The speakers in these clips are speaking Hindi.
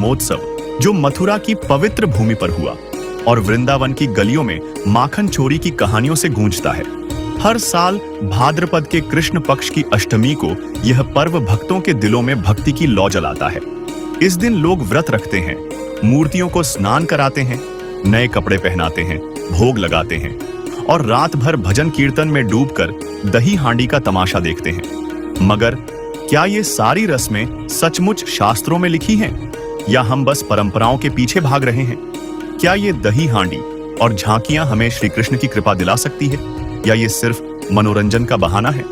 जन्मोत्सव जो मथुरा की पवित्र भूमि पर हुआ और वृंदावन की गलियों में माखन चोरी की कहानियों से गूंजता है। हर साल भाद्रपद के कृष्ण पक्ष की अष्टमी को यह पर्व भक्तों के दिलों में भक्ति की लौ जलाता है। इस दिन लोग व्रत रखते हैं, मूर्तियों को स्नान कराते हैं, नए कपड़े पहनाते हैं, भोग लगाते हैं और रात भर भजन कीर्तन में डूबकर दही हांडी का तमाशा देखते हैं। मगर क्या ये सारी रस्में सचमुच शास्त्रों में लिखी हैं या हम बस परंपराओं के पीछे भाग रहे हैं? क्या ये दही हांडी और झांकियां हमें श्री कृष्ण की कृपा दिला सकती है या ये सिर्फ मनोरंजन का बहाना है?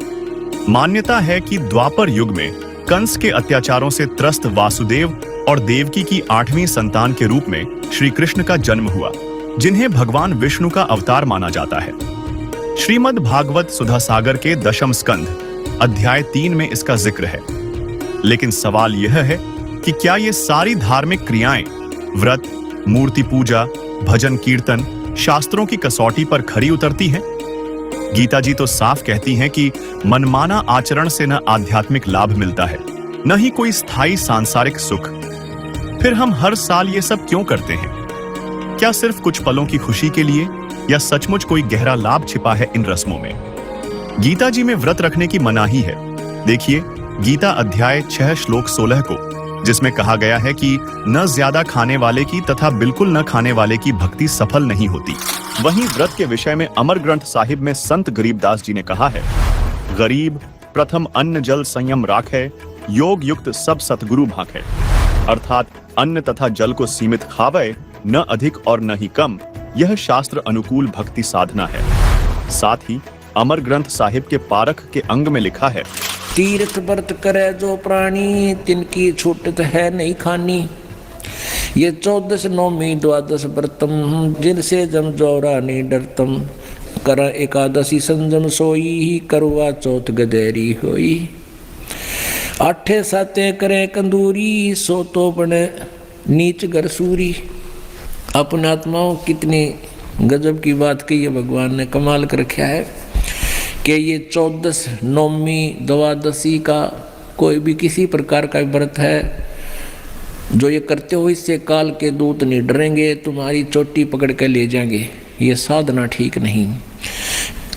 मान्यता है कि द्वापर युग में कंस के अत्याचारों से त्रस्त वासुदेव और देवकी की 8वीं संतान के रूप में श्री कृष्ण का जन्म हुआ, जिन्हें भगवान विष्णु का अवतार माना जाता है। श्रीमद् भागवत सुधा सागर के दशम स्कंध अध्याय 3 में इसका जिक्र है। लेकिन सवाल यह है कि क्या ये सारी धार्मिक क्रियाएं, व्रत, मूर्ति पूजा, भजन कीर्तन शास्त्रों की कसौटी पर खरी उतरती हैं? गीता जी तो साफ कहती हैं कि मनमाना आचरण से न आध्यात्मिक लाभ मिलता है, न ही कोई स्थायी सांसारिक सुख। फिर हम हर साल ये सब क्यों करते हैं? क्या सिर्फ कुछ पलों की खुशी के लिए या सचमुच कोई गहरा लाभ छिपा है इन रस्मों में? गीता जी में व्रत रखने की मनाही है। देखिए गीता अध्याय 6 श्लोक 16 को, जिसमें कहा गया है कि न ज्यादा खाने वाले की तथा बिल्कुल न खाने वाले की भक्ति सफल नहीं होती। वहीं व्रत के विषय में अमर ग्रंथ साहिब में संत गरीबदास जी ने कहा है, गरीब प्रथम अन्न जल संयम राखे, योग युक्त सब सतगुरु भाखे। अर्थात अन्न तथा जल को सीमित खावे, न अधिक और न ही कम, यह शास्त्र अनुकूल भक्ति साधना है। साथ ही अमर ग्रंथ साहिब के पारख के अंग में लिखा है, तीर्थ व्रत करे जो प्राणी, तिनकी छूटत है नहीं खानी। ये 14 नौमी 12 व्रतम, जिनसे जम जोरा नहीं डरतम। कर एकादशी संजम सोई, करवा चौथ गदेरी होई। 8 साते करे कंदूरी, सो तो बने नीच घर सूरी। अपने आत्माओं कितनी गजब की बात कही है भगवान ने, कमाल कर रखा है कि ये 14 नौमी 12 का कोई भी किसी प्रकार का व्रत है जो ये करते हो, इससे काल के दूत नहीं डरेंगे, तुम्हारी चोटी पकड़ के ले जाएंगे। ये साधना ठीक नहीं।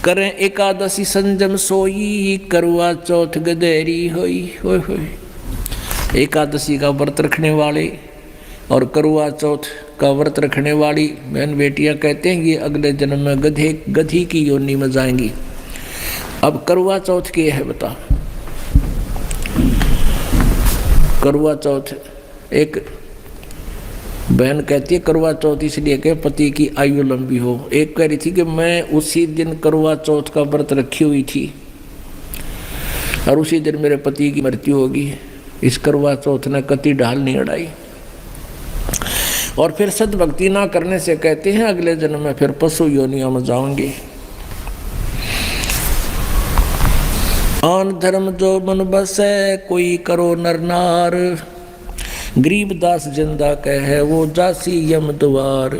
करें एकादशी संजम सोई, करवा चौथ गदेरी होई। होय होय। एकादशी का व्रत रखने वाले और करवा चौथ का व्रत रखने वाली बहन बेटियां कहते हैं ये अगले जन्म में गधी की योनि में जाएंगी। अब करवा चौथ के है बता। करवा चौथ एक बहन कहती है करवा चौथ इसलिए कि पति की आयु लंबी हो। एक कह रही थी कि मैं उसी दिन करवा चौथ का व्रत रखी हुई थी और उसी दिन मेरे पति की मृत्यु होगी। इस करवा चौथ ने कति ढाल नहीं अड़ाई। और फिर सद्भक्ति ना करने से कहते हैं अगले जन्म में फिर पशु योनियों में जाओगे। आन धर्म जो मन बसे, कोई करो नर नार। गरीबदास जिंदा कहे वो जासी यम द्वार।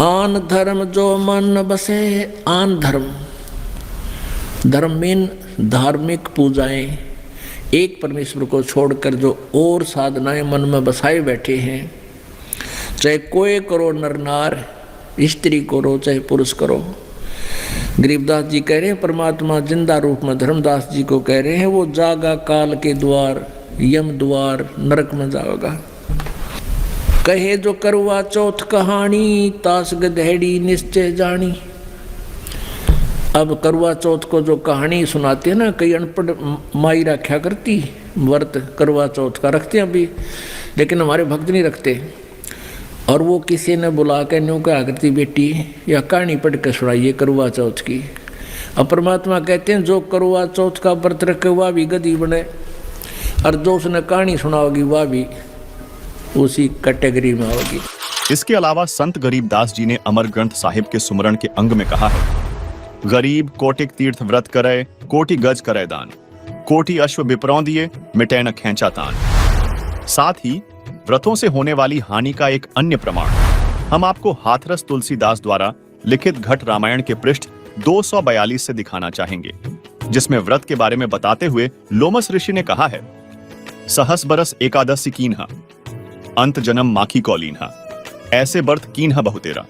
आन धर्म जो मन बसे, आन धर्म, धर्म मीन धार्मिक पूजाएं, एक परमेश्वर को छोड़कर जो और साधनाएं मन में बसाए बैठे हैं, चाहे कोई करो नर नार, स्त्री करो चाहे पुरुष करो। गरीबदास जी कह रहे हैं परमात्मा जिंदा रूप में धर्मदास जी को कह रहे हैं वो जागा काल के द्वार, यम द्वार, नरक में जाओगा। कहे जो करवा चौथ कहानी, तास गधेड़ी निश्चय जानी। अब करवा चौथ को जो कहानी सुनाते हैं ना, कई अनपढ़ माई रखा करती व्रत करवा चौथ का रखते हैं अभी, लेकिन हमारे भक्त नहीं रखते। और वो किसी ने बुला के न्यू कहा करती बेटी या कहानी पढ़ के सुनाइए करवा चौथ की। अब परमात्मा कहते हैं जो करवा चौथ का व्रत रखे वह भी गधी बने, और जो उसने कहानी सुनाओगी वह भी उसी कैटेगरी में होगी। इसके अलावा संत गरीबदास जी ने अमर ग्रंथ साहिब के सुमरण के अंग में कहा है, गरीब कोटिक तीर्थ व्रत करे, कोटि गज करे दान। कोटि अश्व विप्रौं दिए, मिटे न खैंचा तान। साथ ही व्रतों से होने वाली हानि का एक अन्य प्रमाण हम आपको हाथरस तुलसीदास द्वारा लिखित घट रामायण के पृष्ठ 242 से दिखाना चाहेंगे, जिसमें व्रत के बारे में बताते हुए लोमस ऋषि ने कहा है, सहस बरस एकादशी कीन्हा, अंत जन्म माखी कौलीन्हा, ऐसे बर्थ कीन्हा बहुतेरा,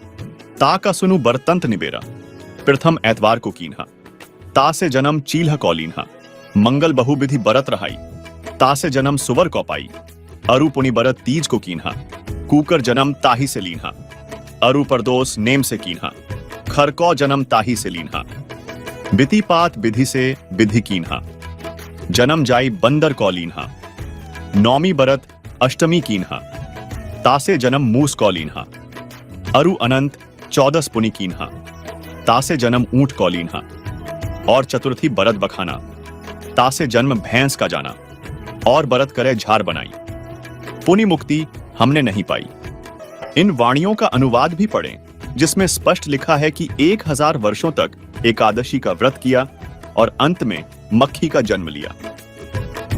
ता का सुनु बरतंत निबेरा, प्रथम एतवार को कीन्हा, ता से जन्म चील्ह कौलीन्हा, मंगल बहुविधि बरत रहाई, ता से जन्म सुवर कौपाई, अरु पुनि बरत तीज को कीन्हा, कूकर जन्म ताही से लीन्हा, अरु परदोस नेम से कीन्हा, खरकौ जन्म ताही से लीन्हा, बितिपात विधि से विधि कीन्हा, जन्म जाई बंदर कौलीन्हा, नौमी बरत अष्टमी कीन्हा, तासे जन्म मूस कौलीन्हा, अरु अनंत 14 पुनि कीन्हा, तासे जन्म ऊंट कौलीन्हा, और चतुर्थी बरत बखाना, तासे जन्म भैंस का जाना, और बरत करे झार बनाई, पुनि मुक्ति हमने नहीं पाई। इन वाणियों का अनुवाद भी पढ़ें, जिसमें स्पष्ट लिखा है कि 1000 वर्षों तक एकादशी का व्रत किया और अंत में मक्खी का जन्म लिया।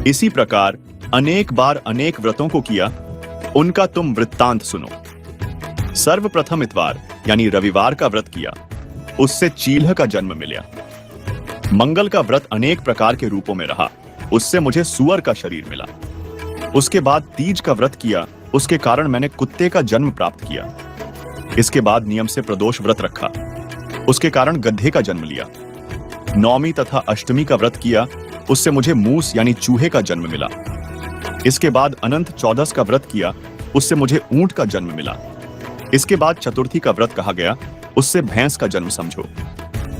इसी प्रकार अनेक बार अनेक व्रतों को किया, उनका तुम वृत्तांत सुनो। सर्वप्रथम इतवार यानी रविवार का व्रत किया, उससे चील्ह का जन्म मिला। मंगल का व्रत अनेक प्रकार के रूपों में रहा, उससे मुझे सुअर का शरीर मिला। उसके बाद तीज का व्रत किया, उसके कारण मैंने कुत्ते का जन्म प्राप्त किया। इसके बाद नियम से प्रदोष व्रत रखा, उसके कारण गधे का जन्म लिया। नौमी तथा अष्टमी का व्रत किया, उससे मुझे मूस यानी चूहे का जन्म मिला। इसके बाद अनंत 14 का व्रत किया, उससे मुझे ऊंट का जन्म मिला। इसके बाद चतुर्थी का व्रत कहा गया, उससे भैंस का जन्म समझो।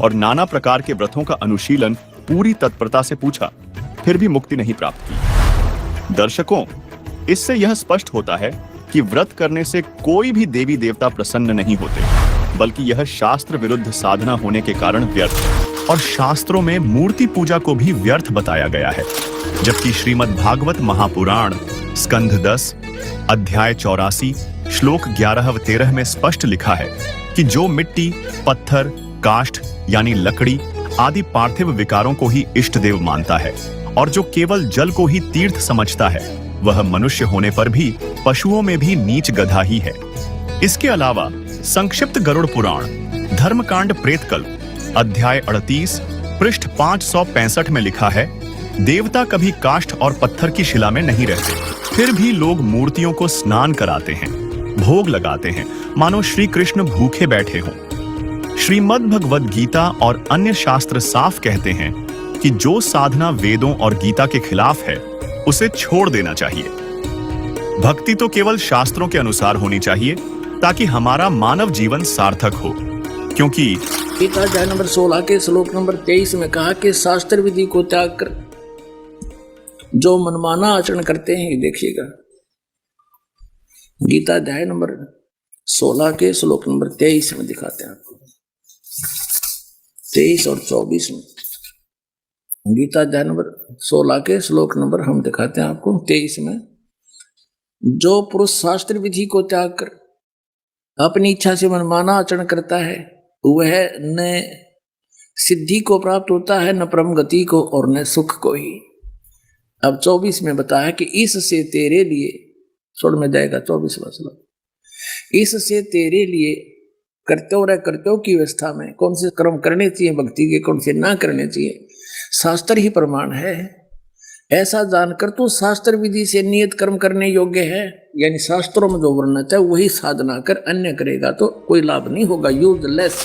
और नाना प्रकार के व्रतों का अनुशीलन पूरी तत्परता से पूछा, फिर भी मुक्ति नहीं प्राप्त की। दर्शकों, इससे यह स्पष्ट होता है कि व्रत करने से कोई भी देवी देवता प्रसन्न नहीं होते, बल्कि यह शास्त्र विरुद्ध साधना होने के कारण व्यर्थ है। और शास्त्रों में मूर्ति पूजा को भी व्यर्थ बताया गया है, जबकि श्रीमद् भागवत महापुराण स्कंध 10 अध्याय 84 श्लोक 11 व 13 में स्पष्ट लिखा है कि जो मिट्टी, पत्थर, काष्ठ यानी लकड़ी आदि पार्थिव विकारों को ही इष्ट देव मानता है और जो केवल जल को ही तीर्थ समझता है, वह मनुष्य होने पर भी पशुओं में भी नीच गधा ही है। इसके अलावा संक्षिप्त गरुड़ पुराण धर्मकांड प्रेतकल्प अध्याय 38 पृष्ठ 565 में लिखा है, देवता कभी काष्ठ और पत्थर की शिला में नहीं रहते, फिर भी लोग मूर्तियों को स्नान कराते हैं, भोग लगाते हैं, मानो श्री कृष्ण भूखे बैठे हों। श्रीमद् भगवद गीता और अन्य शास्त्र साफ कहते हैं कि जो साधना वेदों और गीता के खिलाफ है, उसे छोड़ देना चाहिए। भक्ति तो केवल शास्त्रों के अनुसार होनी चाहिए, ताकि हमारा मानव जीवन सार्थक हो। क्योंकि गीता अध्याय नंबर 16 के श्लोक नंबर 23 में कहा कि शास्त्र विधि को त्याग कर जो मनमाना आचरण करते हैं, देखिएगा गीता अध्याय नंबर 16 के श्लोक नंबर 23 में दिखाते हैं आपको, 23 और 24 में। गीता अध्याय नंबर 16 के श्लोक नंबर हम दिखाते हैं आपको 23 में। जो पुरुष शास्त्र विधि को त्याग कर अपनी इच्छा से मनमाना आचरण करता है, वह न सिद्धि को प्राप्त होता है, न परम गति को, और न सुख को ही। अब 24 में बताया कि इससे तेरे लिए, छोड़ में जाएगा 24वां श्लोक, इससे तेरे लिए कर्तव्य की व्यवस्था में कौन से कर्म करने चाहिए भक्ति के, कौन से ना करने चाहिए, शास्त्र ही प्रमाण है। ऐसा जानकर तो शास्त्र विधि से नियत कर्म करने योग्य है, यानी शास्त्रों में जो वर्णित है वही साधना कर, अन्य करेगा तो कोई लाभ नहीं होगा, यूजलेस।